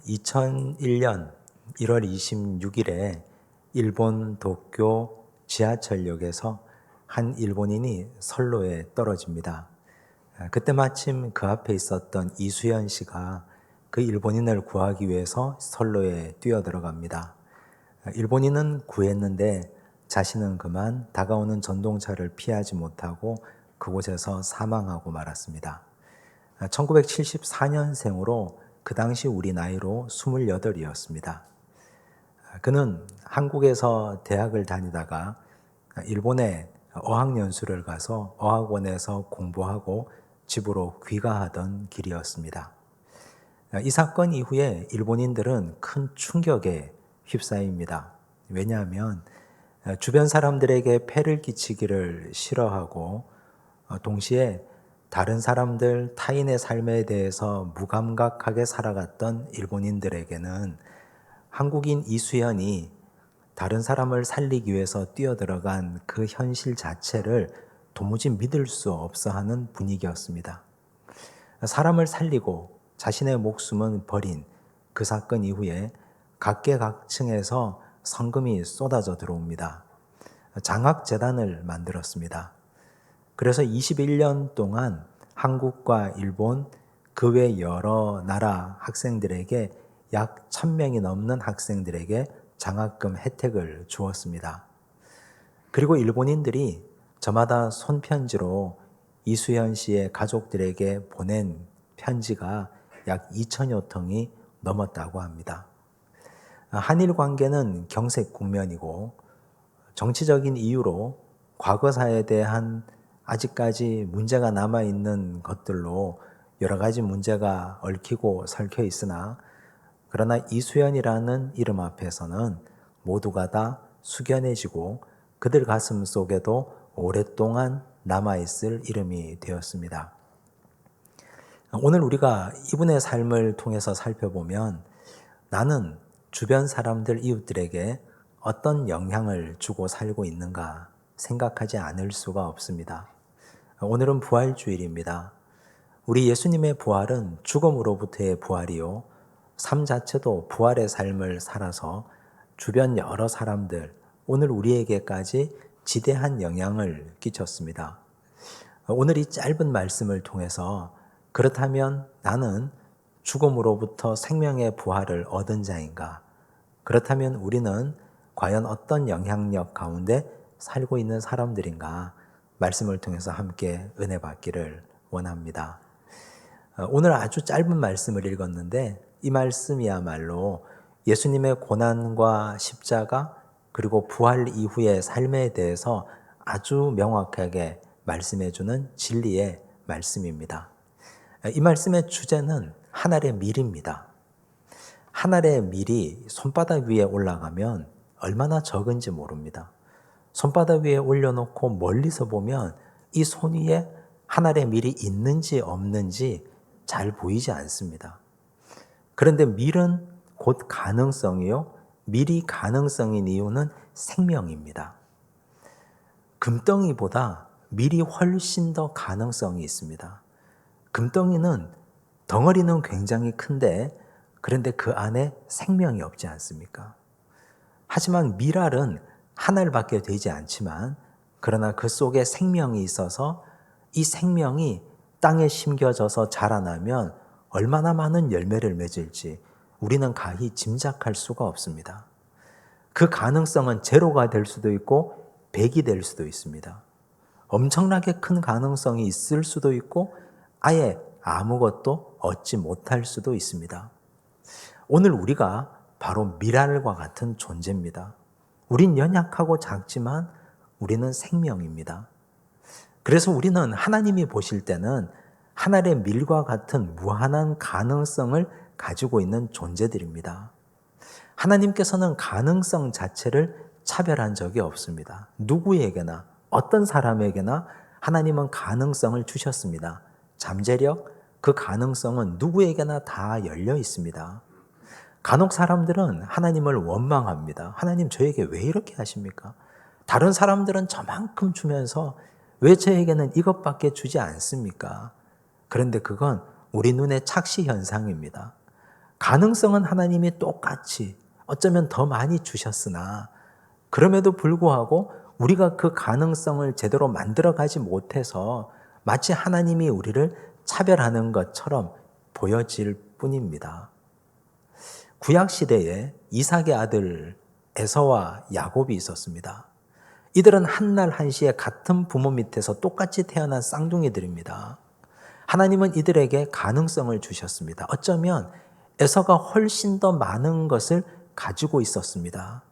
2001년 1월 26일에 일본 도쿄 지하철역에서 한 일본인이 선로에 떨어집니다. 그때 마침 그 앞에 있었던 이수연 씨가 그 일본인을 구하기 위해서 선로에 뛰어들어갑니다. 일본인은 구했는데 자신은 그만 다가오는 전동차를 피하지 못하고 그곳에서 사망하고 말았습니다. 1974년생으로 그 당시 우리 나이로 28이었습니다. 그는 한국에서 대학을 다니다가 일본에 어학연수를 가서 어학원에서 공부하고 집으로 귀가하던 길이었습니다. 이 사건 이후에 일본인들은 큰 충격에 휩싸입니다. 왜냐하면 주변 사람들에게 폐를 끼치기를 싫어하고 동시에 다른 사람들, 타인의 삶에 대해서 무감각하게 살아갔던 일본인들에게는 한국인 이수연이 다른 사람을 살리기 위해서 뛰어들어간 그 현실 자체를 도무지 믿을 수 없어 하는 분위기였습니다. 사람을 살리고 자신의 목숨은 버린 그 사건 이후에 각계각층에서 성금이 쏟아져 들어옵니다. 장학재단을 만들었습니다. 그래서 21년 동안 한국과 일본 그 외 여러 나라 학생들에게 약 1000명이 넘는 학생들에게 장학금 혜택을 주었습니다. 그리고 일본인들이 저마다 손편지로 이수연 씨의 가족들에게 보낸 편지가 약 2000여 통이 넘었다고 합니다. 한일 관계는 경색 국면이고 정치적인 이유로 과거사에 대한 아직까지 문제가 남아있는 것들로 여러 가지 문제가 얽히고 설켜 있으나 그러나 이수연이라는 이름 앞에서는 모두가 다 숙연해지고 그들 가슴 속에도 오랫동안 남아있을 이름이 되었습니다. 오늘 우리가 이분의 삶을 통해서 살펴보면 나는 주변 사람들, 이웃들에게 어떤 영향을 주고 살고 있는가 생각하지 않을 수가 없습니다. 오늘은 부활주일입니다. 우리 예수님의 부활은 죽음으로부터의 부활이요, 삶 자체도 부활의 삶을 살아서 주변 여러 사람들, 오늘 우리에게까지 지대한 영향을 끼쳤습니다. 오늘 이 짧은 말씀을 통해서 그렇다면 나는 죽음으로부터 생명의 부활을 얻은 자인가? 그렇다면 우리는 과연 어떤 영향력 가운데 살고 있는 사람들인가? 말씀을 통해서 함께 은혜 받기를 원합니다. 오늘 아주 짧은 말씀을 읽었는데 이 말씀이야말로 예수님의 고난과 십자가 그리고 부활 이후의 삶에 대해서 아주 명확하게 말씀해주는 진리의 말씀입니다. 이 말씀의 주제는 한 알의 밀입니다. 한 알의 밀이 손바닥 위에 올라가면 얼마나 적은지 모릅니다. 손바닥 위에 올려놓고 멀리서 보면 이 손 위에 한 알의 밀이 있는지 없는지 잘 보이지 않습니다. 그런데 밀은 곧 가능성이요. 밀이 가능성인 이유는 생명입니다. 금덩이보다 밀이 훨씬 더 가능성이 있습니다. 금덩이는 덩어리는 굉장히 큰데 그런데 그 안에 생명이 없지 않습니까? 하지만 밀알은 한 알밖에 되지 않지만 그러나 그 속에 생명이 있어서 이 생명이 땅에 심겨져서 자라나면 얼마나 많은 열매를 맺을지 우리는 가히 짐작할 수가 없습니다. 그 가능성은 제로가 될 수도 있고 100이 될 수도 있습니다. 엄청나게 큰 가능성이 있을 수도 있고 아예 아무것도 얻지 못할 수도 있습니다. 오늘 우리가 바로 밀알과 같은 존재입니다. 우린 연약하고 작지만 우리는 생명입니다. 그래서 우리는 하나님이 보실 때는 한 알의 밀과 같은 무한한 가능성을 가지고 있는 존재들입니다. 하나님께서는 가능성 자체를 차별한 적이 없습니다. 누구에게나 어떤 사람에게나 하나님은 가능성을 주셨습니다. 잠재력, 그 가능성은 누구에게나 다 열려 있습니다. 간혹 사람들은 하나님을 원망합니다. 하나님 저에게 왜 이렇게 하십니까? 다른 사람들은 저만큼 주면서 왜 저에게는 이것밖에 주지 않습니까? 그런데 그건 우리 눈의 착시 현상입니다. 가능성은 하나님이 똑같이 어쩌면 더 많이 주셨으나 그럼에도 불구하고 우리가 그 가능성을 제대로 만들어가지 못해서 마치 하나님이 우리를 차별하는 것처럼 보여질 뿐입니다. 구약시대에 이삭의 아들 에서와 야곱이 있었습니다. 이들은 한날 한시에 같은 부모 밑에서 똑같이 태어난 쌍둥이들입니다. 하나님은 이들에게 가능성을 주셨습니다. 어쩌면 에서가 훨씬 더 많은 것을 가지고 있었습니다.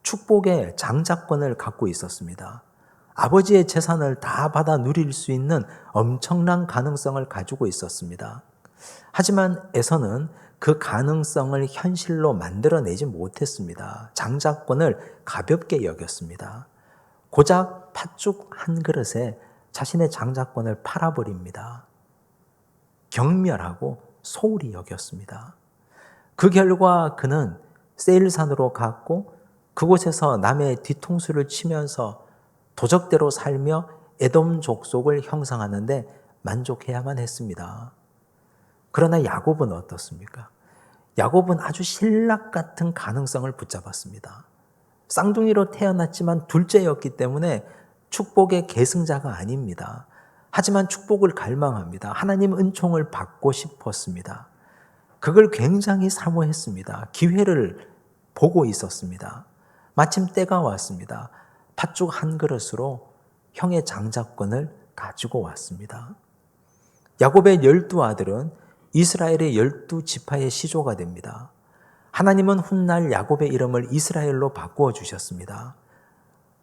축복의 장자권을 갖고 있었습니다. 아버지의 재산을 다 받아 누릴 수 있는 엄청난 가능성을 가지고 있었습니다. 하지만 에서는 그 가능성을 현실로 만들어내지 못했습니다. 장자권을 가볍게 여겼습니다. 고작 팥죽 한 그릇에 자신의 장자권을 팔아버립니다. 경멸하고 소홀히 여겼습니다. 그 결과 그는 세일산으로 갔고 그곳에서 남의 뒤통수를 치면서 도적대로 살며 에돔 족속을 형성하는데 만족해야만 했습니다. 그러나 야곱은 어떻습니까? 야곱은 아주 신락 같은 가능성을 붙잡았습니다. 쌍둥이로 태어났지만 둘째였기 때문에 축복의 계승자가 아닙니다. 하지만 축복을 갈망합니다. 하나님 은총을 받고 싶었습니다. 그걸 굉장히 사모했습니다. 기회를 보고 있었습니다. 마침 때가 왔습니다. 팥죽 한 그릇으로 형의 장자권을 가지고 왔습니다. 야곱의 12아들은 이스라엘의 12지파의 시조가 됩니다. 하나님은 훗날 야곱의 이름을 이스라엘로 바꾸어 주셨습니다.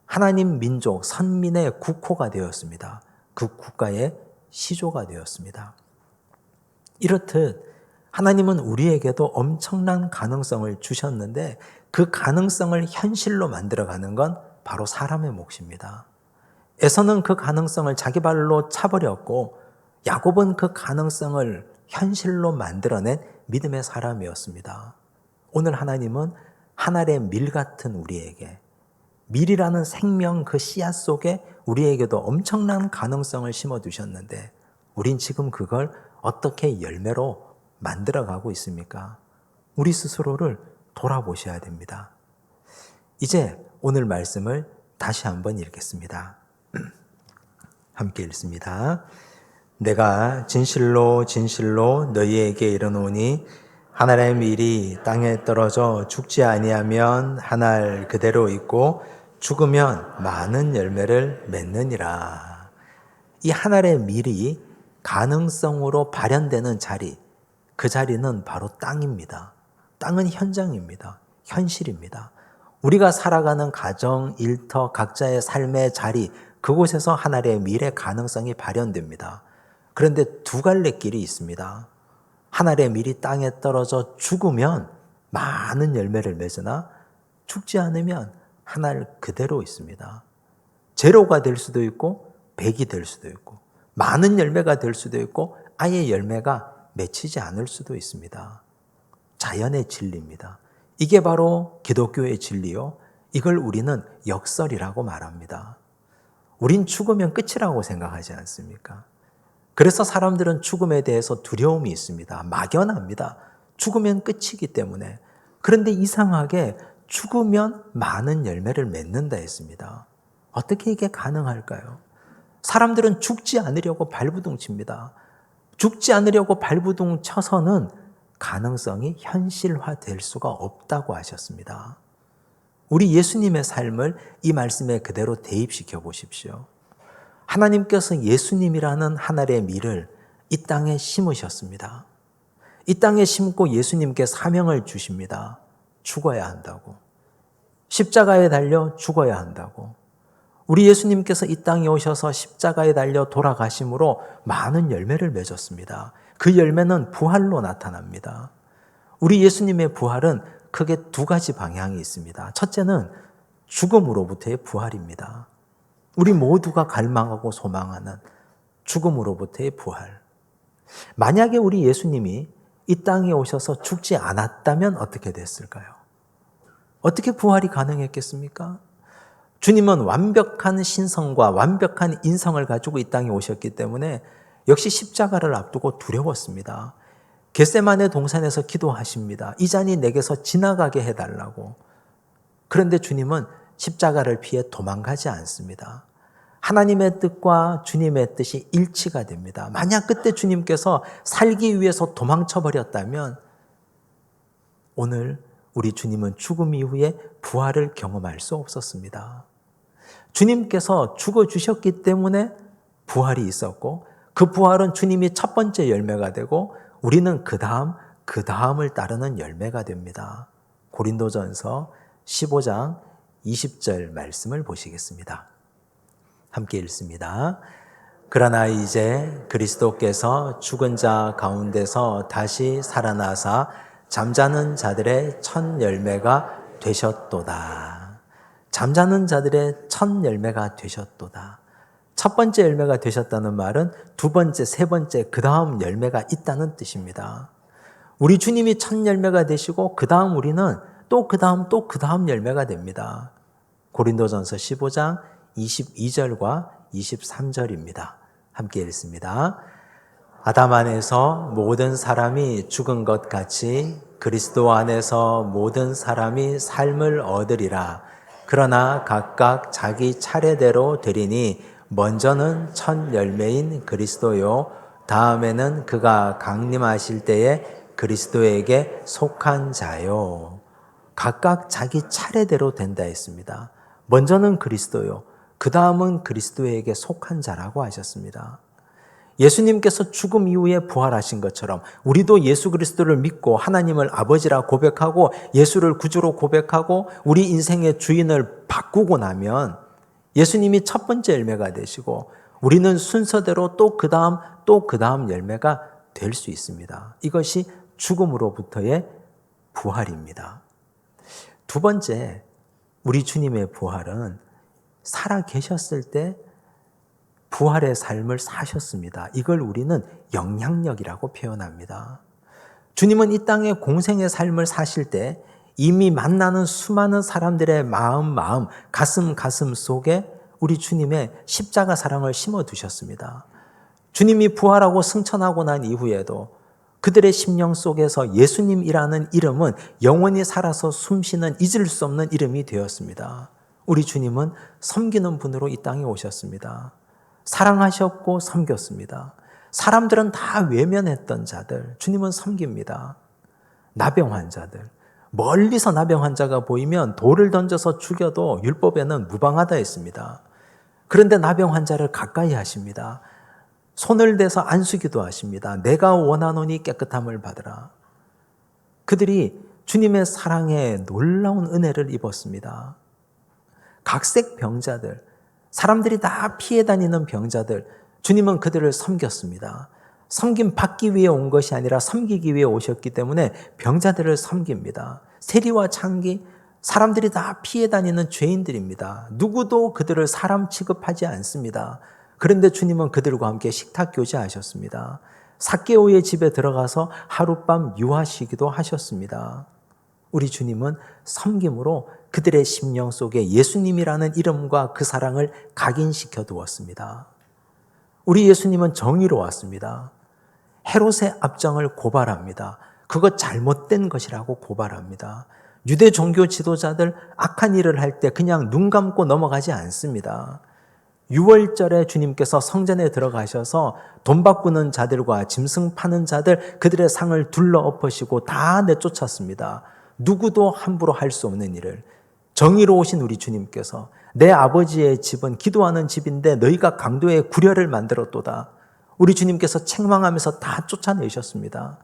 하나님 민족, 선민의 국호가 되었습니다. 그 국가의 시조가 되었습니다. 이렇듯 하나님은 우리에게도 엄청난 가능성을 주셨는데 그 가능성을 현실로 만들어가는 건 바로 사람의 몫입니다. 에서는 그 가능성을 자기 발로 차버렸고 야곱은 그 가능성을 현실로 만들어낸 믿음의 사람이었습니다. 오늘 하나님은 한 알의 밀 같은 우리에게 밀이라는 생명 그 씨앗 속에 우리에게도 엄청난 가능성을 심어두셨는데 우린 지금 그걸 어떻게 열매로 만들어가고 있습니까? 우리 스스로를 돌아보셔야 됩니다. 이제 오늘 말씀을 다시 한번 읽겠습니다. 함께 읽습니다. 내가 진실로 진실로 너희에게 이르노니 한 알의 밀이 땅에 떨어져 죽지 아니하면 한 알 그대로 있고 죽으면 많은 열매를 맺느니라. 이 한 알의 밀이 가능성으로 발현되는 자리, 그 자리는 바로 땅입니다. 땅은 현장입니다. 현실입니다. 우리가 살아가는 가정, 일터, 각자의 삶의 자리, 그곳에서 한 알의 밀의 가능성이 발현됩니다. 그런데 두 갈래 길이 있습니다. 한 알의 밀이 땅에 떨어져 죽으면 많은 열매를 맺으나 죽지 않으면 한 알 그대로 있습니다. 제로가 될 수도 있고 100이 될 수도 있고 많은 열매가 될 수도 있고 아예 열매가 맺히지 않을 수도 있습니다. 자연의 진리입니다. 이게 바로 기독교의 진리요. 이걸 우리는 역설이라고 말합니다. 우린 죽으면 끝이라고 생각하지 않습니까? 그래서 사람들은 죽음에 대해서 두려움이 있습니다. 막연합니다. 죽으면 끝이기 때문에. 그런데 이상하게 죽으면 많은 열매를 맺는다 했습니다. 어떻게 이게 가능할까요? 사람들은 죽지 않으려고 발부둥 칩니다. 죽지 않으려고 발부둥 쳐서는 가능성이 현실화될 수가 없다고 하셨습니다. 우리 예수님의 삶을 이 말씀에 그대로 대입시켜 보십시오. 하나님께서 예수님이라는 한 알의 밀을 이 땅에 심으셨습니다. 이 땅에 심고 예수님께 사명을 주십니다. 죽어야 한다고. 십자가에 달려 죽어야 한다고. 우리 예수님께서 이 땅에 오셔서 십자가에 달려 돌아가심으로 많은 열매를 맺었습니다. 그 열매는 부활로 나타납니다. 우리 예수님의 부활은 크게 두 가지 방향이 있습니다. 첫째는 죽음으로부터의 부활입니다. 우리 모두가 갈망하고 소망하는 죽음으로부터의 부활. 만약에 우리 예수님이 이 땅에 오셔서 죽지 않았다면 어떻게 됐을까요? 어떻게 부활이 가능했겠습니까? 주님은 완벽한 신성과 완벽한 인성을 가지고 이 땅에 오셨기 때문에 역시 십자가를 앞두고 두려웠습니다. 겟세마네 동산에서 기도하십니다. 이 잔이 내게서 지나가게 해달라고. 그런데 주님은 십자가를 피해 도망가지 않습니다. 하나님의 뜻과 주님의 뜻이 일치가 됩니다. 만약 그때 주님께서 살기 위해서 도망쳐 버렸다면 오늘 우리 주님은 죽음 이후에 부활을 경험할 수 없었습니다. 주님께서 죽어주셨기 때문에 부활이 있었고 그 부활은 주님이 첫 번째 열매가 되고 우리는 그 다음을 따르는 열매가 됩니다. 고린도전서 15장 20절 말씀을 보시겠습니다. 함께 읽습니다. 그러나 이제 그리스도께서 죽은 자 가운데서 다시 살아나사 잠자는 자들의 첫 열매가 되셨도다. 잠자는 자들의 첫 열매가 되셨도다. 첫 번째 열매가 되셨다는 말은 두 번째, 세 번째, 그 다음 열매가 있다는 뜻입니다. 우리 주님이 첫 열매가 되시고 그 다음 우리는 또 그 다음 열매가 됩니다. 고린도전서 15장 22절과 23절입니다. 함께 읽습니다. 아담 안에서 모든 사람이 죽은 것 같이 그리스도 안에서 모든 사람이 삶을 얻으리라. 그러나 각각 자기 차례대로 되리니 먼저는 첫 열매인 그리스도요, 다음에는 그가 강림하실 때에 그리스도에게 속한 자요. 각각 자기 차례대로 된다 했습니다. 먼저는 그리스도요, 그 다음은 그리스도에게 속한 자라고 하셨습니다. 예수님께서 죽음 이후에 부활하신 것처럼 우리도 예수 그리스도를 믿고 하나님을 아버지라 고백하고 예수를 구주로 고백하고 우리 인생의 주인을 바꾸고 나면 예수님이 첫 번째 열매가 되시고 우리는 순서대로 또 그 다음 열매가 될 수 있습니다. 이것이 죽음으로부터의 부활입니다. 두 번째, 우리 주님의 부활은 살아 계셨을 때 부활의 삶을 사셨습니다. 이걸 우리는 영향력이라고 표현합니다. 주님은 이 땅에 공생의 삶을 사실 때 이미 만나는 수많은 사람들의 마음, 가슴 속에 우리 주님의 십자가 사랑을 심어두셨습니다. 주님이 부활하고 승천하고 난 이후에도 그들의 심령 속에서 예수님이라는 이름은 영원히 살아서 숨쉬는 잊을 수 없는 이름이 되었습니다. 우리 주님은 섬기는 분으로 이 땅에 오셨습니다. 사랑하셨고 섬겼습니다. 사람들은 다 외면했던 자들, 주님은 섬깁니다. 나병 환자들, 멀리서 나병 환자가 보이면 돌을 던져서 죽여도 율법에는 무방하다 했습니다. 그런데 나병 환자를 가까이 하십니다. 손을 대서 안수기도 하십니다. 내가 원하노니 깨끗함을 받으라. 그들이 주님의 사랑에 놀라운 은혜를 입었습니다. 각색 병자들, 사람들이 다 피해 다니는 병자들, 주님은 그들을 섬겼습니다. 섬김 받기 위해 온 것이 아니라 섬기기 위해 오셨기 때문에 병자들을 섬깁니다. 세리와 창기, 사람들이 다 피해 다니는 죄인들입니다. 누구도 그들을 사람 취급하지 않습니다. 그런데 주님은 그들과 함께 식탁 교제하셨습니다. 삭개오의 집에 들어가서 하룻밤 유하시기도 하셨습니다. 우리 주님은 섬김으로 그들의 심령 속에 예수님이라는 이름과 그 사랑을 각인시켜 두었습니다. 우리 예수님은 정의로 왔습니다. 헤롯의 압정을 고발합니다. 그것 잘못된 것이라고 고발합니다. 유대 종교 지도자들 악한 일을 할 때 그냥 눈 감고 넘어가지 않습니다. 6월절에 주님께서 성전에 들어가셔서 돈 바꾸는 자들과 짐승 파는 자들, 그들의 상을 둘러 엎으시고 다 내쫓았습니다. 누구도 함부로 할 수 없는 일을. 정의로우신 우리 주님께서 내 아버지의 집은 기도하는 집인데 너희가 강도의 구려를 만들었도다. 우리 주님께서 책망하면서 다 쫓아내셨습니다.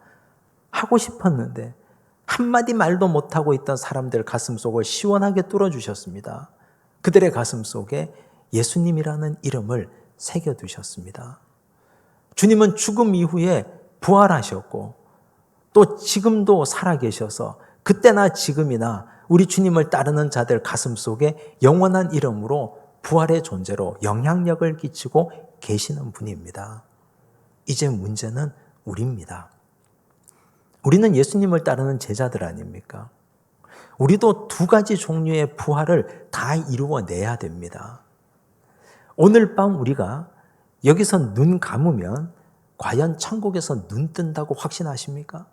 하고 싶었는데 한마디 말도 못하고 있던 사람들 가슴속을 시원하게 뚫어주셨습니다. 그들의 가슴 속에 예수님이라는 이름을 새겨두셨습니다. 주님은 죽음 이후에 부활하셨고 또 지금도 살아계셔서 그때나 지금이나 우리 주님을 따르는 자들 가슴 속에 영원한 이름으로 부활의 존재로 영향력을 끼치고 계시는 분입니다. 이제 문제는 우리입니다. 우리는 예수님을 따르는 제자들 아닙니까? 우리도 두 가지 종류의 부활을 다 이루어내야 됩니다. 오늘 밤 우리가 여기서 눈 감으면 과연 천국에서 눈 뜬다고 확신하십니까?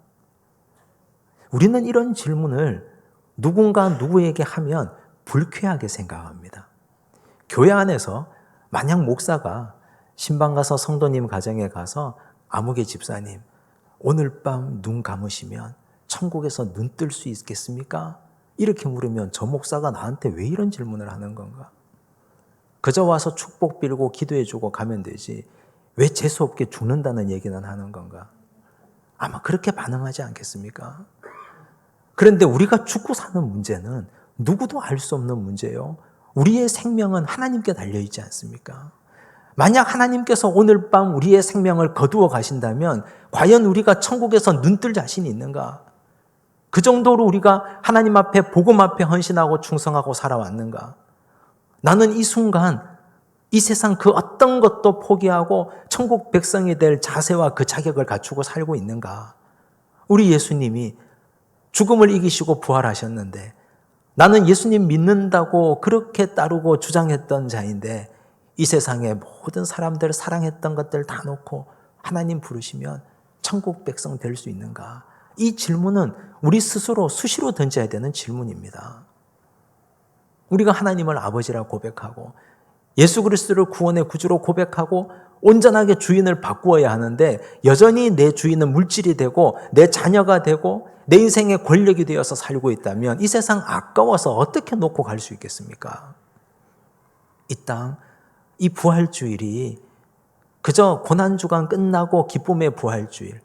우리는 이런 질문을 누군가 누구에게 하면 불쾌하게 생각합니다. 교회 안에서 만약 목사가 신방 가서 성도님 가정에 가서 아무개 집사님, 오늘 밤 눈 감으시면 천국에서 눈 뜰 수 있겠습니까? 이렇게 물으면 저 목사가 나한테 왜 이런 질문을 하는 건가? 그저 와서 축복 빌고 기도해주고 가면 되지 왜 재수없게 죽는다는 얘기는 하는 건가? 아마 그렇게 반응하지 않겠습니까? 그런데 우리가 죽고 사는 문제는 누구도 알 수 없는 문제예요. 우리의 생명은 하나님께 달려있지 않습니까? 만약 하나님께서 오늘 밤 우리의 생명을 거두어 가신다면 과연 우리가 천국에서 눈 뜰 자신이 있는가? 그 정도로 우리가 하나님 앞에 복음 앞에 헌신하고 충성하고 살아왔는가? 나는 이 순간 이 세상 그 어떤 것도 포기하고 천국 백성이 될 자세와 그 자격을 갖추고 살고 있는가? 우리 예수님이 죽음을 이기시고 부활하셨는데 나는 예수님 믿는다고 그렇게 따르고 주장했던 자인데 이 세상의 모든 사람들 사랑했던 것들 다 놓고 하나님 부르시면 천국 백성 될 수 있는가? 이 질문은 우리 스스로 수시로 던져야 되는 질문입니다. 우리가 하나님을 아버지라 고백하고 예수 그리스도를 구원의 구주로 고백하고 온전하게 주인을 바꾸어야 하는데 여전히 내 주인은 물질이 되고 내 자녀가 되고 내 인생의 권력이 되어서 살고 있다면 이 세상 아까워서 어떻게 놓고 갈 수 있겠습니까? 이 땅, 이 부활주일이 그저 고난주간 끝나고 기쁨의 부활주일,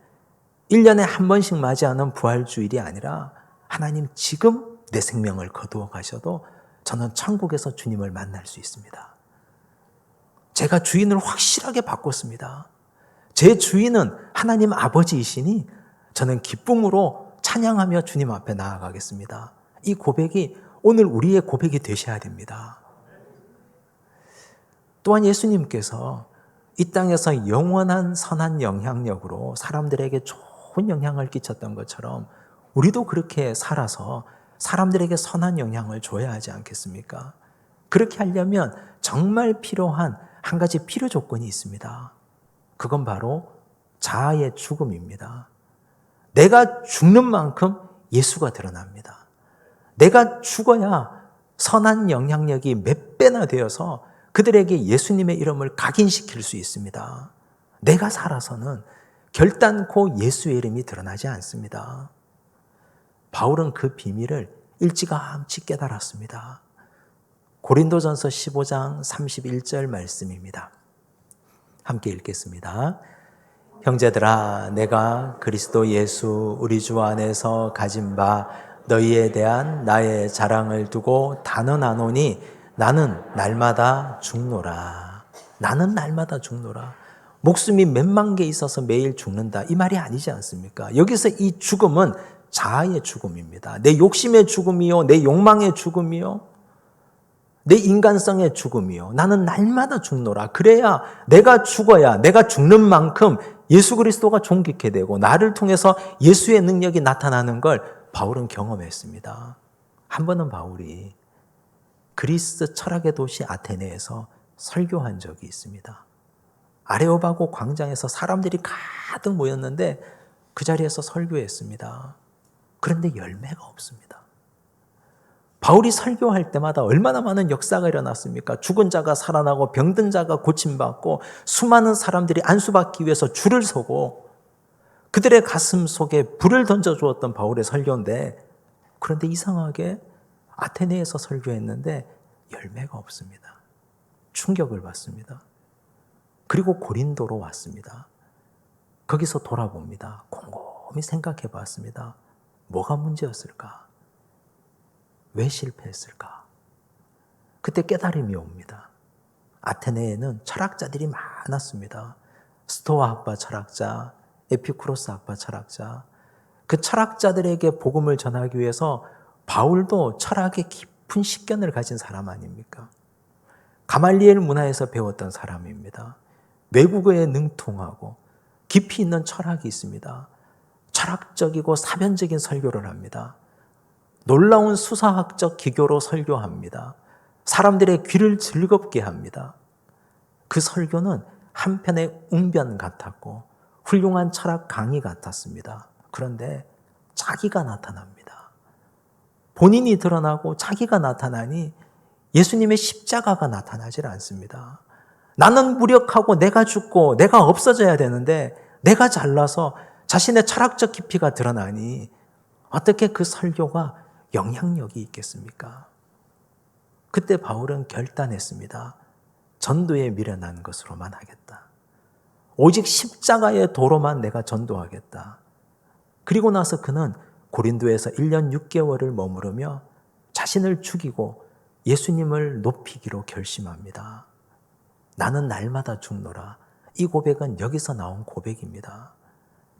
1년에 한 번씩 맞이하는 부활주일이 아니라 하나님 지금 내 생명을 거두어 가셔도 저는 천국에서 주님을 만날 수 있습니다. 제가 주인을 확실하게 바꿨습니다. 제 주인은 하나님 아버지이시니 저는 기쁨으로 찬양하며 주님 앞에 나아가겠습니다. 이 고백이 오늘 우리의 고백이 되셔야 됩니다. 또한 예수님께서 이 땅에서 영원한 선한 영향력으로 사람들에게 좋은 영향을 끼쳤던 것처럼 우리도 그렇게 살아서 사람들에게 선한 영향을 줘야 하지 않겠습니까? 그렇게 하려면 정말 필요한 한 가지 필요 조건이 있습니다. 그건 바로 자아의 죽음입니다. 내가 죽는 만큼 예수가 드러납니다. 내가 죽어야 선한 영향력이 몇 배나 되어서 그들에게 예수님의 이름을 각인시킬 수 있습니다. 내가 살아서는 결단코 예수의 이름이 드러나지 않습니다. 바울은 그 비밀을 일찌감치 깨달았습니다. 고린도전서 15장 31절 말씀입니다. 함께 읽겠습니다. 형제들아, 내가 그리스도 예수 우리 주 안에서 가진 바 너희에 대한 나의 자랑을 두고 단언하노니 나는 날마다 죽노라. 나는 날마다 죽노라. 목숨이 몇만 개 있어서 매일 죽는다. 이 말이 아니지 않습니까? 여기서 이 죽음은 자아의 죽음입니다. 내 욕심의 죽음이요, 내 욕망의 죽음이요, 내 인간성의 죽음이요. 나는 날마다 죽노라. 그래야 내가 죽어야 내가 죽는 만큼 예수 그리스도가 존귀케 되고 나를 통해서 예수의 능력이 나타나는 걸 바울은 경험했습니다. 한 번은 바울이 그리스 철학의 도시 아테네에서 설교한 적이 있습니다. 아레오바고 광장에서 사람들이 가득 모였는데 그 자리에서 설교했습니다. 그런데 열매가 없습니다. 바울이 설교할 때마다 얼마나 많은 역사가 일어났습니까? 죽은 자가 살아나고 병든 자가 고침받고 수많은 사람들이 안수받기 위해서 줄을 서고 그들의 가슴 속에 불을 던져주었던 바울의 설교인데 그런데 이상하게 아테네에서 설교했는데 열매가 없습니다. 충격을 받습니다. 그리고 고린도로 왔습니다. 거기서 돌아봅니다. 곰곰이 생각해 봤습니다. 뭐가 문제였을까? 왜 실패했을까? 그때 깨달음이 옵니다. 아테네에는 철학자들이 많았습니다. 스토아 학파 철학자, 에피쿠로스 학파 철학자. 그 철학자들에게 복음을 전하기 위해서 바울도 철학의 깊은 식견을 가진 사람 아닙니까? 가말리엘 문화에서 배웠던 사람입니다. 외국어에 능통하고 깊이 있는 철학이 있습니다. 철학적이고 사변적인 설교를 합니다. 놀라운 수사학적 기교로 설교합니다. 사람들의 귀를 즐겁게 합니다. 그 설교는 한편의 웅변 같았고 훌륭한 철학 강의 같았습니다. 그런데 자기가 나타납니다. 본인이 드러나고 자기가 나타나니 예수님의 십자가가 나타나질 않습니다. 나는 무력하고 내가 죽고 내가 없어져야 되는데 내가 잘나서 자신의 철학적 깊이가 드러나니 어떻게 그 설교가 영향력이 있겠습니까? 그때 바울은 결단했습니다. 전도에 미련한 것으로만 하겠다. 오직 십자가의 도로만 내가 전도하겠다. 그리고 나서 그는 고린도에서 1년 6개월을 머무르며 자신을 죽이고 예수님을 높이기로 결심합니다. 나는 날마다 죽노라. 이 고백은 여기서 나온 고백입니다.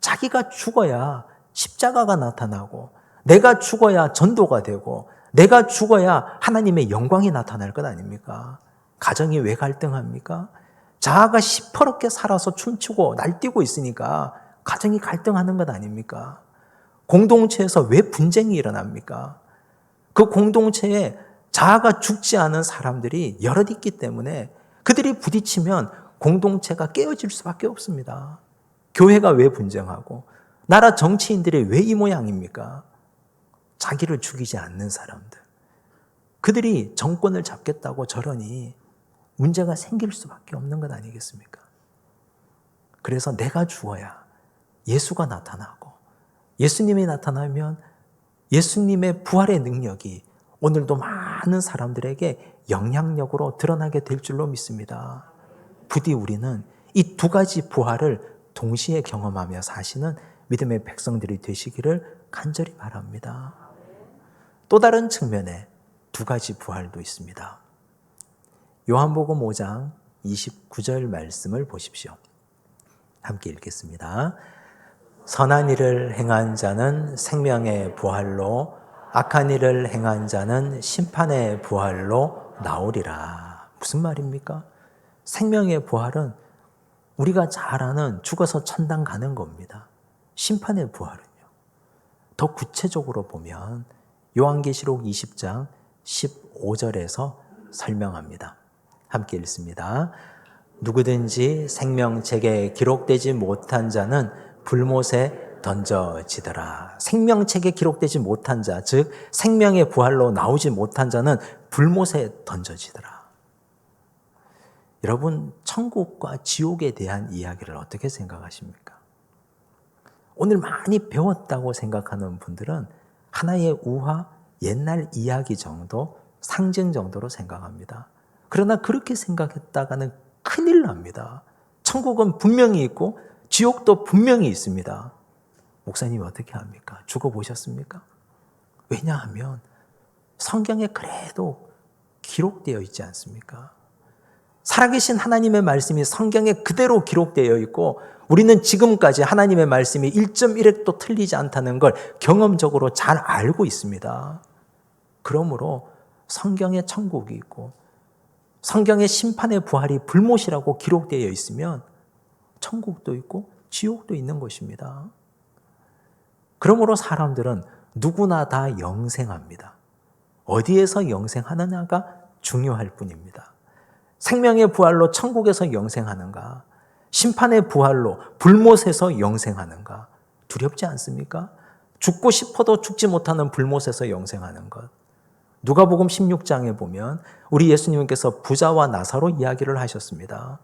자기가 죽어야 십자가가 나타나고 내가 죽어야 전도가 되고 내가 죽어야 하나님의 영광이 나타날 것 아닙니까? 가정이 왜 갈등합니까? 자아가 시퍼렇게 살아서 춤추고 날뛰고 있으니까 가정이 갈등하는 것 아닙니까? 공동체에서 왜 분쟁이 일어납니까? 그 공동체에 자아가 죽지 않은 사람들이 여럿 있기 때문에 그들이 부딪히면 공동체가 깨어질 수밖에 없습니다. 교회가 왜 분쟁하고 나라 정치인들이 왜 이 모양입니까? 자기를 죽이지 않는 사람들. 그들이 정권을 잡겠다고 저러니 문제가 생길 수밖에 없는 것 아니겠습니까? 그래서 내가 죽어야 예수가 나타나고 예수님이 나타나면 예수님의 부활의 능력이 오늘도 많은 사람들에게 영향력으로 드러나게 될 줄로 믿습니다. 부디 우리는 이 두 가지 부활을 동시에 경험하며 사시는 믿음의 백성들이 되시기를 간절히 바랍니다. 또 다른 측면에 두 가지 부활도 있습니다. 요한복음 5장 29절 말씀을 보십시오. 함께 읽겠습니다. 선한 일을 행한 자는 생명의 부활로 악한 일을 행한 자는 심판의 부활로 나오리라. 무슨 말입니까? 생명의 부활은 우리가 잘 아는 죽어서 천당 가는 겁니다. 심판의 부활은요. 더 구체적으로 보면 요한계시록 20장 15절에서 설명합니다. 함께 읽습니다. 누구든지 생명책에 기록되지 못한 자는 불못에 던져지더라. 생명책에 기록되지 못한 자, 즉 생명의 부활로 나오지 못한 자는 불못에 던져지더라. 여러분, 천국과 지옥에 대한 이야기를 어떻게 생각하십니까? 오늘 많이 배웠다고 생각하는 분들은 하나의 우화, 옛날 이야기 정도, 상징 정도로 생각합니다. 그러나 그렇게 생각했다가는 큰일 납니다. 천국은 분명히 있고 지옥도 분명히 있습니다. 목사님 어떻게 합니까? 죽어보셨습니까? 왜냐하면 성경에 그래도 기록되어 있지 않습니까? 살아계신 하나님의 말씀이 성경에 그대로 기록되어 있고 우리는 지금까지 하나님의 말씀이 1.1획도 틀리지 않다는 걸 경험적으로 잘 알고 있습니다. 그러므로 성경에 천국이 있고 성경에 심판의 부활이 불못이라고 기록되어 있으면 천국도 있고 지옥도 있는 것입니다. 그러므로 사람들은 누구나 다 영생합니다. 어디에서 영생하느냐가 중요할 뿐입니다. 생명의 부활로 천국에서 영생하는가? 심판의 부활로 불못에서 영생하는가? 두렵지 않습니까? 죽고 싶어도 죽지 못하는 불못에서 영생하는 것. 누가복음 16장에 보면 우리 예수님께서 부자와 나사로 이야기를 하셨습니다.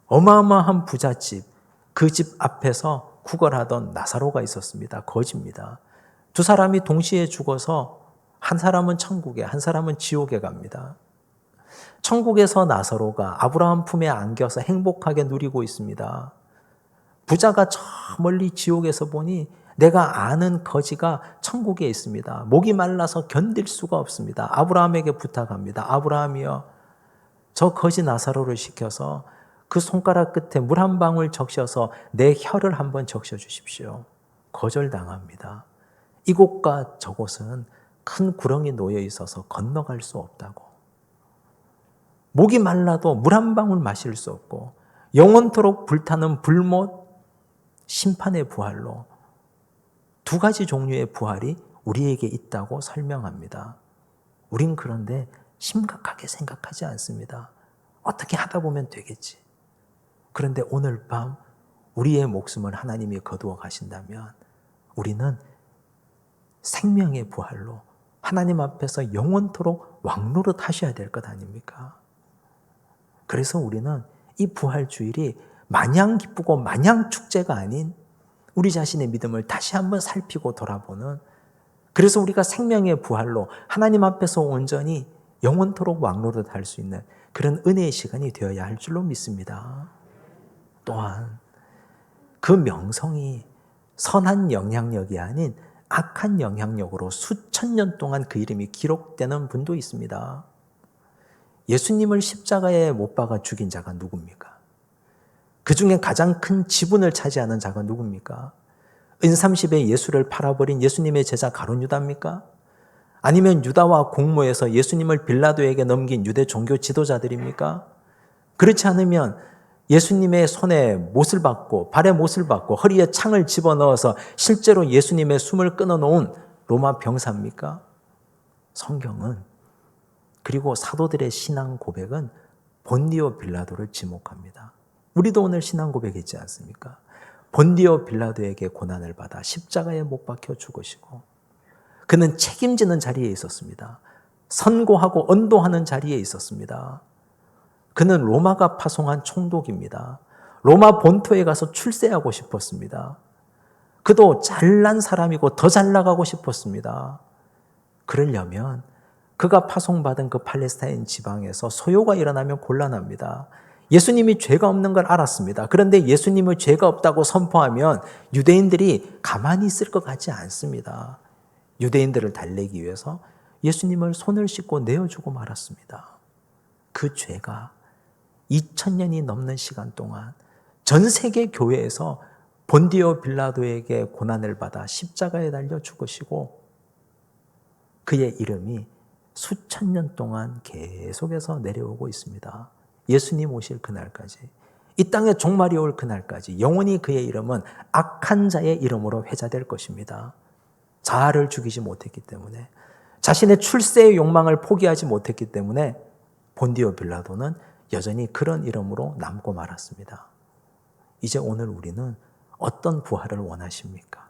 어마어마한 부잣집, 그 집 앞에서 구걸하던 나사로가 있었습니다. 거지입니다. 두 사람이 동시에 죽어서 한 사람은 천국에, 한 사람은 지옥에 갑니다. 천국에서 나사로가 아브라함 품에 안겨서 행복하게 누리고 있습니다. 부자가 저 멀리 지옥에서 보니 내가 아는 거지가 천국에 있습니다. 목이 말라서 견딜 수가 없습니다. 아브라함에게 부탁합니다. 아브라함이여, 저 거지 나사로를 시켜서 그 손가락 끝에 물 한 방울 적셔서 내 혀를 한번 적셔 주십시오. 거절당합니다. 이곳과 저곳은 큰 구렁이 놓여 있어서 건너갈 수 없다고. 목이 말라도 물 한 방울 마실 수 없고 영원토록 불타는 불못, 심판의 부활로 두 가지 종류의 부활이 우리에게 있다고 설명합니다. 우린 그런데 심각하게 생각하지 않습니다. 어떻게 하다 보면 되겠지. 그런데 오늘 밤 우리의 목숨을 하나님이 거두어 가신다면 우리는 생명의 부활로 하나님 앞에서 영원토록 왕노릇 하셔야 될 것 아닙니까? 그래서 우리는 이 부활 주일이 마냥 기쁘고 마냥 축제가 아닌 우리 자신의 믿음을 다시 한번 살피고 돌아보는, 그래서 우리가 생명의 부활로 하나님 앞에서 온전히 영원토록 왕노릇 할 수 있는 그런 은혜의 시간이 되어야 할 줄로 믿습니다. 또한 그 명성이 선한 영향력이 아닌 악한 영향력으로 수천 년 동안 그 이름이 기록되는 분도 있습니다. 예수님을 십자가에 못 박아 죽인 자가 누굽니까? 그 중에 가장 큰 지분을 차지하는 자가 누굽니까? 은삼십에 예수를 팔아버린 예수님의 제자 가룟 유다입니까? 아니면 유다와 공모해서 예수님을 빌라도에게 넘긴 유대 종교 지도자들입니까? 그렇지 않으면 예수님의 손에 못을 박고 발에 못을 박고 허리에 창을 집어넣어서 실제로 예수님의 숨을 끊어놓은 로마 병사입니까? 성경은, 그리고 사도들의 신앙 고백은 본디오 빌라도를 지목합니다. 우리도 오늘 신앙 고백했지 않습니까? 본디오 빌라도에게 고난을 받아 십자가에 못 박혀 죽으시고 그는 책임지는 자리에 있었습니다. 선고하고 언도하는 자리에 있었습니다. 그는 로마가 파송한 총독입니다. 로마 본토에 가서 출세하고 싶었습니다. 그도 잘난 사람이고 더 잘 나가고 싶었습니다. 그러려면 그가 파송받은 그 팔레스타인 지방에서 소요가 일어나면 곤란합니다. 예수님이 죄가 없는 걸 알았습니다. 그런데 예수님을 죄가 없다고 선포하면 유대인들이 가만히 있을 것 같지 않습니다. 유대인들을 달래기 위해서 예수님을 손을 씻고 내어주고 말았습니다. 그 죄가 2000년이 넘는 시간 동안 전 세계 교회에서 본디오 빌라도에게 고난을 받아 십자가에 달려 죽으시고 그의 이름이 수천 년 동안 계속해서 내려오고 있습니다. 예수님 오실 그날까지, 이 땅에 종말이 올 그날까지 영원히 그의 이름은 악한 자의 이름으로 회자될 것입니다. 자아를 죽이지 못했기 때문에, 자신의 출세의 욕망을 포기하지 못했기 때문에 본디오 빌라도는 여전히 그런 이름으로 남고 말았습니다. 이제 오늘 우리는 어떤 부활을 원하십니까?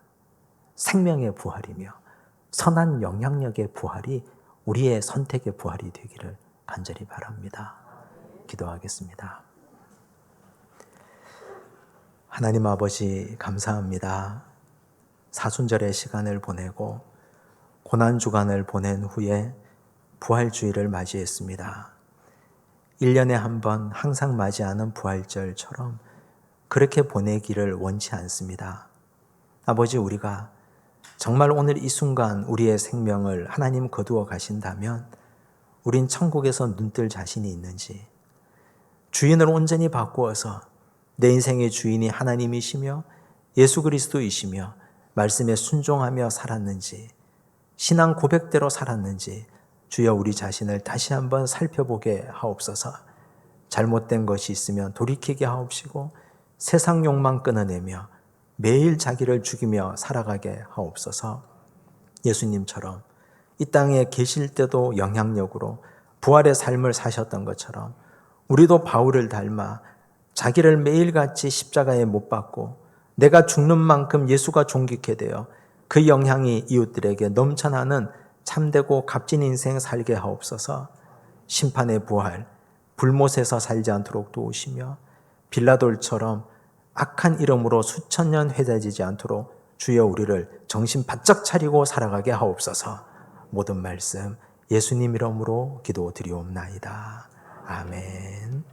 생명의 부활이며 선한 영향력의 부활이 우리의 선택의 부활이 되기를 간절히 바랍니다. 기도하겠습니다. 하나님 아버지 감사합니다. 사순절의 시간을 보내고 고난주간을 보낸 후에 부활주일을 맞이했습니다. 1년에 한 번 항상 맞이하는 부활절처럼 그렇게 보내기를 원치 않습니다. 아버지, 우리가 정말 오늘 이 순간 우리의 생명을 하나님 거두어 가신다면 우린 천국에서 눈뜰 자신이 있는지, 주인을 온전히 바꾸어서 내 인생의 주인이 하나님이시며 예수 그리스도이시며 말씀에 순종하며 살았는지, 신앙 고백대로 살았는지 주여 우리 자신을 다시 한번 살펴보게 하옵소서. 잘못된 것이 있으면 돌이키게 하옵시고 세상 욕망 끊어내며 매일 자기를 죽이며 살아가게 하옵소서. 예수님처럼 이 땅에 계실 때도 영향력으로 부활의 삶을 사셨던 것처럼 우리도 바울을 닮아 자기를 매일같이 십자가에 못 박고 내가 죽는 만큼 예수가 존귀케 되어 그 영향이 이웃들에게 넘쳐나는 참되고 값진 인생 살게 하옵소서. 심판의 부활, 불못에서 살지 않도록 도우시며 빌라돌처럼 악한 이름으로 수천 년 회자지지 않도록 주여 우리를 정신 바짝 차리고 살아가게 하옵소서. 모든 말씀 예수님 이름으로 기도드리옵나이다. 아멘.